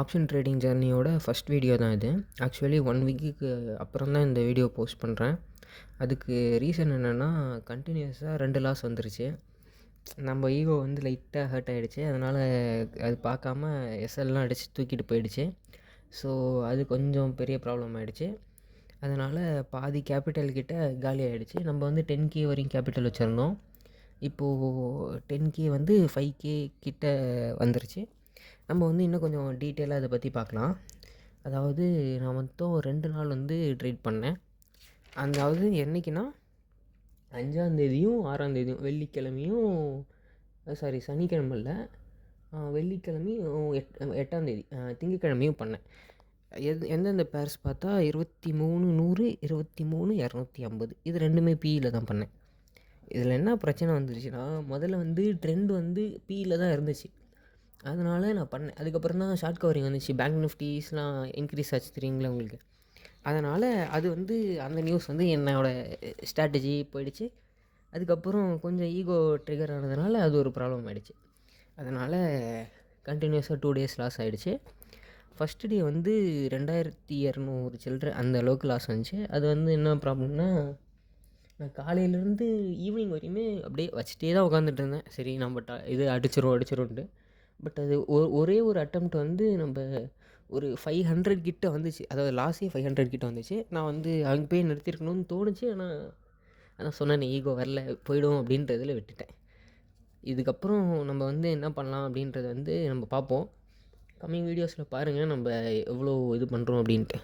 Option trading ஜர்னியோட first video தான் இது. Actually 1 வீக்குக்கு அப்புறம் தான் இந்த வீடியோ போஸ்ட் பண்ணுறேன். அதுக்கு ரீசன் என்னென்னா, கண்டினியூஸாக 2 லாஸ் வந்துருச்சு. நம்ம ஈகோ வந்து லைட்டாக ஹர்ட் ஆகிடுச்சு. அதனால் அது பார்க்காம எஸ்எல்லாம் அடித்து தூக்கிட்டு போயிடுச்சு. ஸோ அது கொஞ்சம் பெரிய ப்ராப்ளம் ஆகிடுச்சு. அதனால் பாதி கேபிட்டல் கிட்ட காலி ஆகிடுச்சு. நம்ம வந்து 10K வரையும் கேபிட்டல் வச்சுருந்தோம். இப்போது 10K வந்து 5K கிட்ட வந்துருச்சு. நம்ம வந்து இன்னும் கொஞ்சம் டீட்டெயிலாக அதை பற்றி பார்க்கலாம். அதாவது நான் மொத்தம் 2 நாள் வந்து ட்ரேட் பண்ணேன். அதாவது என்றைக்குன்னா 5ஆந்தேதியும் 6ஆந்தேதியும் வெள்ளிக்கிழமையும் சனிக்கிழமை இல்லை, வெள்ளிக்கிழமையும் 8ஆந்தேதி திங்கக்கிழமையும் பண்ணேன். எந்தெந்த பேர்ஸ் பார்த்தா 23 100 23 250 இது ரெண்டுமே பிஇயில் தான் பண்ணேன். இதில் என்ன பிரச்சனை வந்துருச்சுன்னா, முதல்ல வந்து ட்ரெண்ட் வந்து பிஇயில் தான் இருந்துச்சு. அதனால் நான் பண்ணேன். அதுக்கப்புறம் தான் ஷார்ட் கவரிங் வந்துச்சு. பேங்க் நிஃப்டிஸ்லாம் இன்க்ரீஸ் ஆச்சு தெரியுங்களா உங்களுக்கு. அதனால் அது வந்து அந்த நியூஸ் வந்து என்னோடய ஸ்ட்ராட்டஜி போயிடுச்சு. அதுக்கப்புறம் கொஞ்சம் ஈகோ ட்ரிகர் ஆனதுனால அது ஒரு ப்ராப்ளம் ஆகிடுச்சு. அதனால் கண்டினியூஸாக 2 டேஸ் லாஸ் ஆகிடுச்சு. ஃபஸ்ட்டு டே வந்து 2200 சில்லற அந்த அளவுக்கு லாஸ் வந்துச்சு. அது வந்து என்ன ப்ராப்ளம்னா, நான் காலையிலேருந்து ஈவினிங் வரையுமே அப்படியே வச்சுட்டே தான் உட்காந்துட்டு இருந்தேன். சரி நம்ம இது அடிச்சிருவோன்ட்டு. பட் அது ஒரே ஒரு அட்டெம்ப்ட் வந்து நம்ம ஒரு 500 கிட்ட வந்துச்சு. அதாவது லாஸே 500 கிட்ட வந்துச்சு. நான் வந்து அங்கே போய் நிறுத்தியிருக்கணும்னு தோணுச்சு. ஆனால் அதான் சொன்னேனே, ஈகோ வரல, போய்டும் அப்படின்றதில் விட்டுட்டேன். இதுக்கப்புறம் நம்ம வந்து என்ன பண்ணலாம் அப்படின்றத வந்து நம்ம பார்ப்போம். கம்மிங் வீடியோஸில் பாருங்கள் நம்ம எவ்வளோ இது பண்ணுறோம் அப்படின்ட்டு.